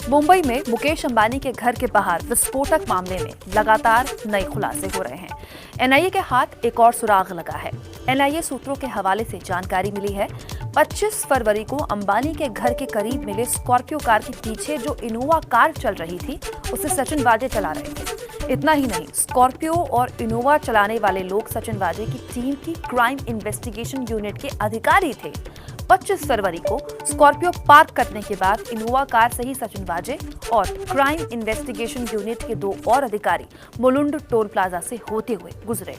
मुंबई में मुकेश अंबानी के घर के बाहर विस्फोटक मामले में लगातार नए खुलासे हो रहे हैं। एनआईए के हाथ एक और सुराग लगा है। एनआईए सूत्रों के हवाले से जानकारी मिली है, 25 फरवरी को अंबानी के घर के करीब मिले स्कॉर्पियो कार के पीछे जो इनोवा कार चल रही थी, उसे सचिन वाजे चला रहे थे। इतना ही नहीं, स्कॉर्पियो और इनोवा चलाने वाले लोग सचिन वाजे की टीम की क्राइम इन्वेस्टिगेशन यूनिट के अधिकारी थे। 25 फरवरी को स्कॉर्पियो पार्क करने के बाद इनोवा कार से ही सचिन वाजे और क्राइम इन्वेस्टिगेशन यूनिट के 2 और अधिकारी मुलुंड टोल प्लाजा से होते हुए गुजरे।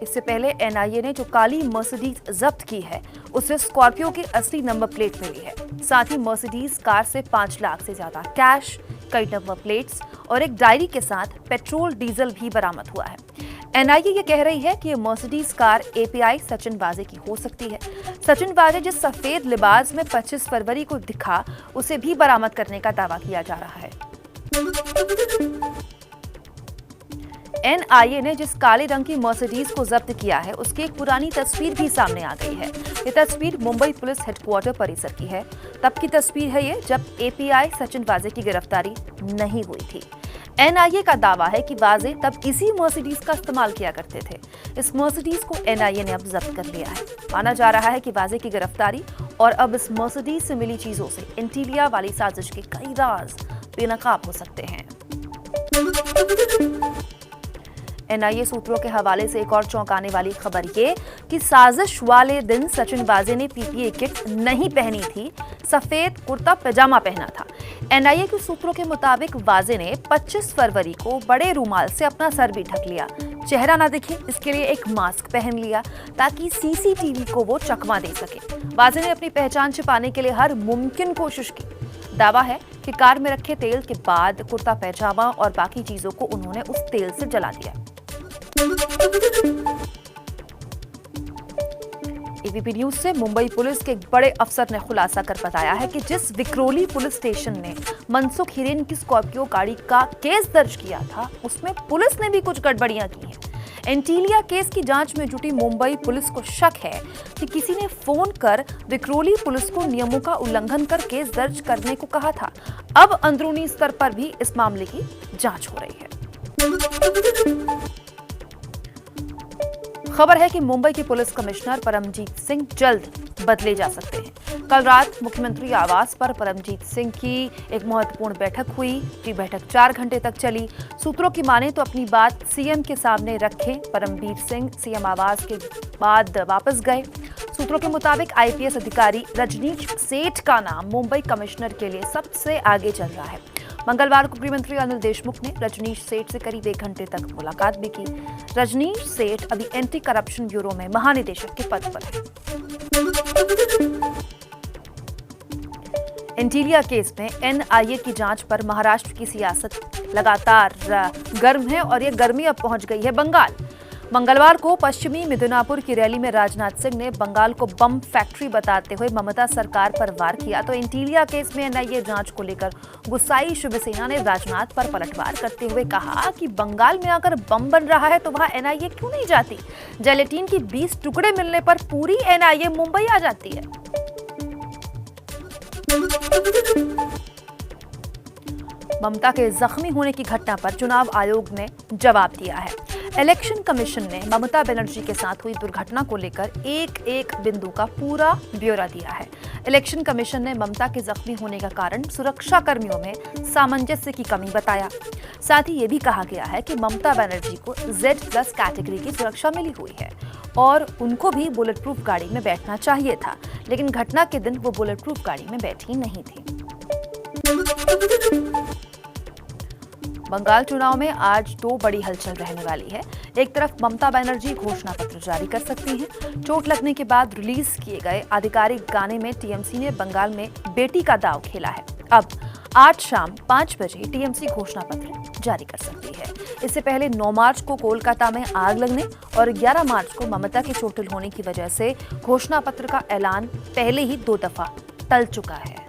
इससे पहले एनआईए ने जो काली मर्सिडीज जब्त की है, उसे स्कॉर्पियो की असली नंबर प्लेट मिली है। साथ ही मर्सिडीज कार से 5 लाख से ज्यादा कैश, कई नंबर प्लेट्स और एक डायरी के साथ पेट्रोल डीजल भी बरामद हुआ है। एनआईए ये कह रही है कि ये मर्सिडीज कार एपीआई सचिन वाजे की हो सकती है। सचिन वाजे जिस सफेद लिबास में 25 फरवरी को दिखा, उसे भी बरामद करने का दावा किया जा रहा है। एनआईए ने जिस काले रंग की मर्सिडीज को जब्त किया है, उसकी एक पुरानी तस्वीर भी सामने आ गई है। ये तस्वीर मुंबई पुलिस हेडक्वार्टर परिसर की है। तब की तस्वीर है ये, जब एपीआई सचिन वाजे की गिरफ्तारी नहीं हुई थी। एनआईए का दावा है कि वाजे तब इसी मर्सिडीज का इस्तेमाल किया करते थे। इस मर्सिडीज को एनआईए ने अब जब्त कर लिया है। माना जा रहा है कि वाजे की गिरफ्तारी और अब इस मर्सिडीज से मिली चीजों से एंटीलिया वाली साजिश के कई राज बेनकाब हो सकते हैं। एनआईए सूत्रों के हवाले से एक और चौंकाने वाली खबर ये कि साजिश वाले दिन सचिन वाजे ने पीपीए किट नहीं पहनी थी, सफेद कुर्ता पैजामा पहना था। एनआईए के सूत्रों के मुताबिक वाजे ने 25 फरवरी को बड़े रूमाल से अपना सर भी ढक लिया, चेहरा ना दिखे इसके लिए एक मास्क पहन लिया ताकि सीसीटीवी को वो चकमा दे सके। वाजे ने अपनी पहचान छिपाने के लिए हर मुमकिन कोशिश की। दावा है कि कार में रखे तेल के बाद कुर्ता पैजामा और बाकी चीजों को उन्होंने उस तेल से जला दिया। एबीपी न्यूज से मुंबई पुलिस के एक बड़े अफसर ने खुलासा कर बताया है कि जिस विक्रोली पुलिस स्टेशन ने मनसुख हिरेन की स्कॉर्पियो गाड़ी का केस दर्ज किया था, उसमें पुलिस ने भी कुछ गड़बड़ियां की हैं। एंटीलिया केस की जांच में जुटी मुंबई पुलिस को शक है कि किसी ने फोन कर विक्रोली पुलिस को नियमों का उल्लंघन कर केस दर्ज करने को कहा था। अब अंदरूनी स्तर पर भी इस मामले की जांच हो रही है। खबर है कि मुंबई के पुलिस कमिश्नर परमजीत सिंह जल्द बदले जा सकते हैं। कल रात मुख्यमंत्री आवास पर परमजीत सिंह की एक महत्वपूर्ण बैठक हुई। ये बैठक 4 घंटे तक चली। सूत्रों की माने तो अपनी बात सीएम के सामने रखे परमबीर सिंह सीएम आवास के बाद वापस गए। सूत्रों के मुताबिक आईपीएस अधिकारी रजनीश सेठ का नाम मुंबई कमिश्नर के लिए सबसे आगे चल रहा है। मंगलवार को गृहमंत्री अनिल देशमुख ने रजनीश सेठ से करीब 1 घंटे तक मुलाकात भी की। रजनीश सेठ अभी एंटी करप्शन ब्यूरो में महानिदेशक के पद पर है। एंटीलिया केस में एनआईए की जांच पर महाराष्ट्र की सियासत लगातार गर्म है और यह गर्मी अब पहुंच गई है बंगाल। मंगलवार को पश्चिमी मिदनापुर की रैली में राजनाथ सिंह ने बंगाल को बम फैक्ट्री बताते हुए ममता सरकार पर वार किया, तो एंटीलिया केस में एनआईए जांच को लेकर गुस्साई शिवसेना ने राजनाथ पर पलटवार करते हुए कहा कि बंगाल में अगर बम बन रहा है तो वहां एनआईए क्यों नहीं जाती। जेलेटिन की 20 टुकड़े मिलने पर पूरी एनआईए मुंबई आ जाती है। ममता के जख्मी होने की घटना पर चुनाव आयोग ने जवाब दिया है। इलेक्शन कमीशन ने ममता बनर्जी के साथ हुई दुर्घटना को लेकर एक बिंदु का पूरा ब्यौरा दिया है। इलेक्शन कमीशन ने ममता के जख्मी होने का कारण सुरक्षा कर्मियों में सामंजस्य की कमी बताया। साथ ही ये भी कहा गया है कि ममता बनर्जी को Z+ कैटेगरी की सुरक्षा मिली हुई है और उनको भी बुलेट प्रूफ गाड़ी में बैठना चाहिए था, लेकिन घटना के दिन वो बुलेट प्रूफ गाड़ी में बैठी नहीं थी। बंगाल चुनाव में आज 2 बड़ी हलचल रहने वाली है। एक तरफ ममता बनर्जी घोषणा पत्र जारी कर सकती हैं। चोट लगने के बाद रिलीज किए गए आधिकारिक गाने में टीएमसी ने बंगाल में बेटी का दांव खेला है। अब आज शाम 5 बजे टीएमसी घोषणा पत्र जारी कर सकती है। इससे पहले 9 मार्च को कोलकाता में आग लगने और 11 मार्च को ममता के चोटिल होने की वजह से घोषणा पत्र का ऐलान पहले ही 2 दफा टल चुका है।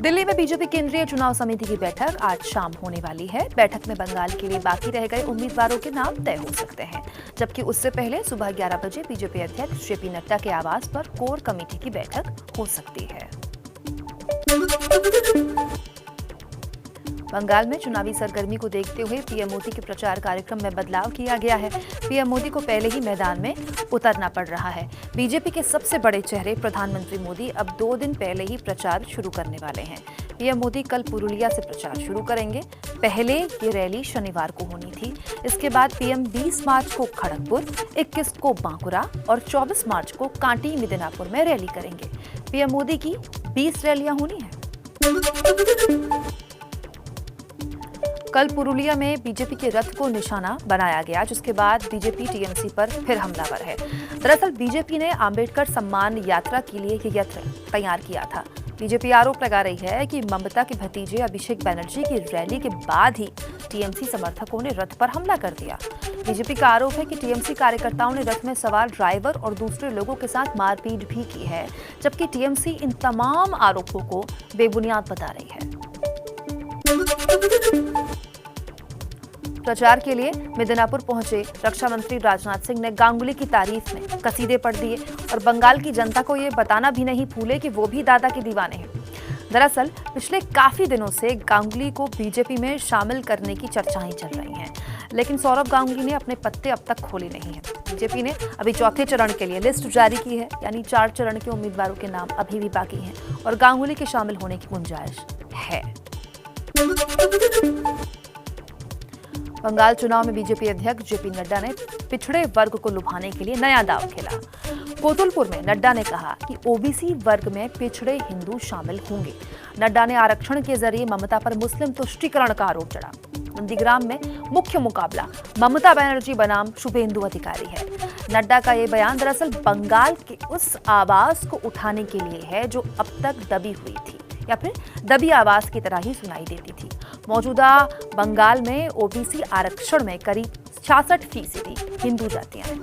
दिल्ली में बीजेपी केंद्रीय चुनाव समिति की बैठक आज शाम होने वाली है। बैठक में बंगाल के लिए बाकी रह गए उम्मीदवारों के नाम तय हो सकते हैं, जबकि उससे पहले सुबह 11 बजे बीजेपी अध्यक्ष जेपी नड्डा के आवास पर कोर कमेटी की बैठक हो सकती है। बंगाल में चुनावी सरगर्मी को देखते हुए पीएम मोदी के प्रचार कार्यक्रम में बदलाव किया गया है। पीएम मोदी को पहले ही मैदान में उतरना पड़ रहा है। बीजेपी के सबसे बड़े चेहरे प्रधानमंत्री मोदी अब 2 दिन पहले ही प्रचार शुरू करने वाले हैं। पीएम मोदी कल पुरुलिया से प्रचार शुरू करेंगे। पहले ये रैली शनिवार को होनी थी। इसके बाद पीएम 20 मार्च को खड़गपुर, 21 को बांकुरा और 24 मार्च को कांटी मिदनापुर में रैली करेंगे। पीएम मोदी की 20 रैलियां होनी है। कल पुरुलिया में बीजेपी के रथ को निशाना बनाया गया, जिसके बाद बीजेपी टीएमसी पर फिर हमलावर है। दरअसल बीजेपी ने अंबेडकर सम्मान यात्रा के लिए ये यंत्र तैयार किया था। बीजेपी आरोप लगा रही है कि ममता के भतीजे अभिषेक बनर्जी की रैली के बाद ही टीएमसी समर्थकों ने रथ पर हमला कर दिया। बीजेपी का आरोप है कि टीएमसी कार्यकर्ताओं ने रथ में सवार ड्राइवर और दूसरे लोगों के साथ मारपीट भी की है, जबकि टीएमसी इन तमाम आरोपों को बेबुनियाद बता रही है। प्रचार के लिए मिदनापुर पहुंचे रक्षा मंत्री राजनाथ सिंह ने गांगुली की तारीफ में कसीदे पढ़ दिए और बंगाल की जनता को ये बताना भी नहीं भूले कि वो भी दादा के दीवाने हैं। दरअसल पिछले काफी दिनों से गांगुली को बीजेपी में शामिल करने की चर्चाएं चल रही हैं, लेकिन सौरभ गांगुली ने अपने पत्ते अब तक खोले नहीं हैं। बीजेपी ने अभी चौथे चरण के लिए लिस्ट जारी की है, यानी 4 चरण के उम्मीदवारों के नाम अभी भी बाकी हैं और गांगुली के शामिल होने की गुंजाइश है। बंगाल चुनाव में बीजेपी अध्यक्ष जेपी नड्डा ने पिछड़े वर्ग को लुभाने के लिए नया दांव खेला। कोतुलपुर में नड्डा ने कहा कि ओबीसी वर्ग में पिछड़े हिंदू शामिल होंगे। नड्डा ने आरक्षण के जरिए ममता पर मुस्लिम तुष्टीकरण का आरोप चढ़ा। नंदीग्राम में मुख्य मुकाबला ममता बनर्जी बनाम शुभेंदु अधिकारी है। नड्डा का ये बयान दरअसल बंगाल के उस आवाज को उठाने के लिए है जो अब तक दबी हुई थी या फिर दबी आवाज की तरह ही सुनाई देती थी। मौजूदा बंगाल में ओबीसी आरक्षण में करीब 66% हिंदू जातियां हैं।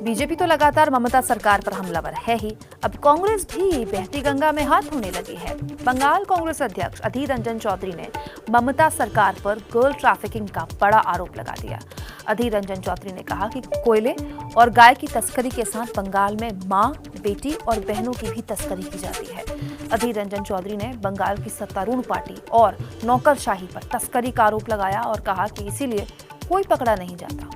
बीजेपी तो लगातार ममता सरकार पर हमलावर है ही, अब कांग्रेस भी बहती गंगा में हाथ धोने लगी है। बंगाल कांग्रेस अध्यक्ष अधीर रंजन चौधरी ने ममता सरकार पर गर्ल ट्रैफिकिंग का बड़ा आरोप लगा दिया। अधीर रंजन चौधरी ने कहा कि कोयले और गाय की तस्करी के साथ बंगाल में मां, बेटी और बहनों की भी तस्करी की जाती है। अधीर रंजन चौधरी ने बंगाल की सत्तारूढ़ पार्टी और नौकरशाही पर तस्करी का आरोप लगाया और कहा कि इसीलिए कोई पकड़ा नहीं जाता।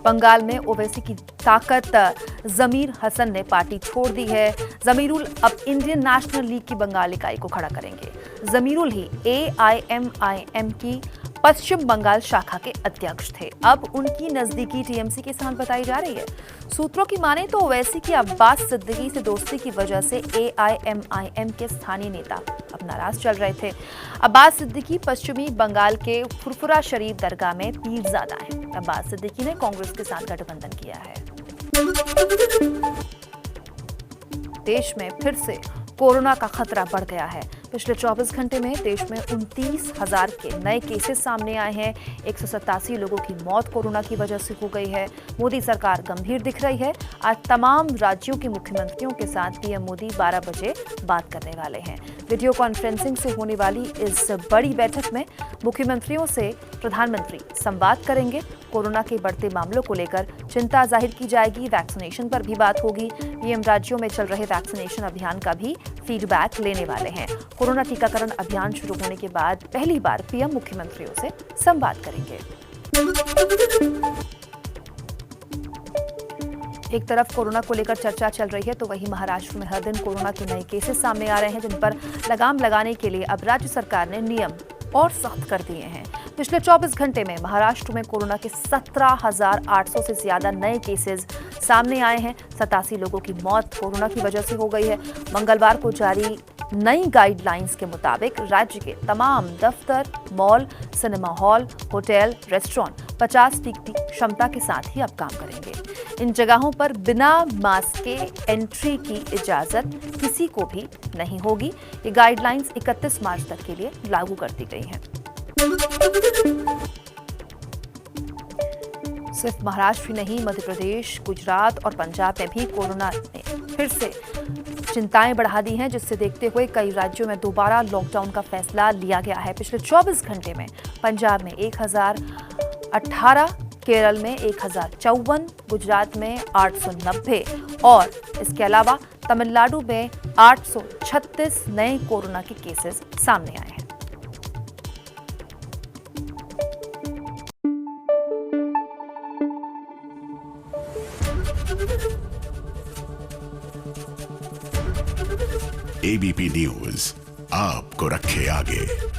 बंगाल में ओवैसी की ताकत जमीर हसन ने पार्टी छोड़ दी है। जमीरुल अब इंडियन नेशनल लीग की बंगाल इकाई को खड़ा करेंगे। जमीरुल ही AIMIM की पश्चिम बंगाल शाखा के अध्यक्ष थे। अब उनकी नजदीकी टीएमसी के साथ बताई जा रही है। सूत्रों की माने तो ओवैसी की अब्बास सिद्दीकी से दोस्ती की वजह से AIMIM के स्थानीय नेता अब नाराज चल रहे थे। अब्बास सिद्दीकी पश्चिमी बंगाल के फुरफुरा शरीफ दरगाह में पीरजादा हैं। अब्बास सिद्दीकी ने कांग्रेस के साथ गठबंधन किया है। देश में फिर से कोरोना का खतरा बढ़ गया है। पिछले 24 घंटे में देश में 29,000 के नए केसेस सामने आए हैं। 187 लोगों की मौत कोरोना की वजह से हो गई है। मोदी सरकार गंभीर दिख रही है। आज तमाम राज्यों के मुख्यमंत्रियों के साथ पीएम मोदी 12 बजे बात करने वाले हैं। वीडियो कॉन्फ्रेंसिंग से होने वाली इस बड़ी बैठक में मुख्यमंत्रियों से प्रधानमंत्री संवाद करेंगे। कोरोना के बढ़ते मामलों को लेकर चिंता जाहिर की जाएगी। वैक्सीनेशन पर भी बात होगी। पीएम राज्यों में चल रहे वैक्सीनेशन अभियान का भी फीडबैक लेने वाले हैं। कोरोना टीकाकरण अभियान शुरू होने के बाद पहली बार पीएम मुख्यमंत्रियों से संवाद करेंगे। एक तरफ कोरोना को लेकर चर्चा चल रही है तो वहीं महाराष्ट्र में हर दिन कोरोना के नए केसेस सामने आ रहे हैं, जिन पर लगाम लगाने के लिए अब राज्य सरकार ने नियम और सख्त कर दिए हैं। पिछले 24 घंटे में महाराष्ट्र में कोरोना के 17,800 से ज्यादा नए केसेस सामने आए हैं। 87 लोगों की मौत कोरोना की वजह से हो गई है। मंगलवार को जारी नई गाइडलाइंस के मुताबिक राज्य के तमाम दफ्तर, mall, cinema hall, hotel, restaurant 50% क्षमता के साथ ही अब काम करेंगे। इन जगहों पर बिना मास्क के एंट्री की इजाजत किसी को भी नहीं होगी। ये गाइडलाइंस 31 मार्च तक के लिए लागू कर दी गई हैं। सिर्फ महाराष्ट्र ही नहीं, मध्य प्रदेश, गुजरात और पंजाब में भी कोरोना ने फिर से चिंताएं बढ़ा दी हैं, जिससे देखते हुए कई राज्यों में दोबारा लॉकडाउन का फैसला लिया गया है। पिछले 24 घंटे में पंजाब में 1018, केरल में 1054, गुजरात में 890 और इसके अलावा तमिलनाडु में 836 नए कोरोना के केसेस सामने आए हैं। एबीपी न्यूज आपको रखे आगे।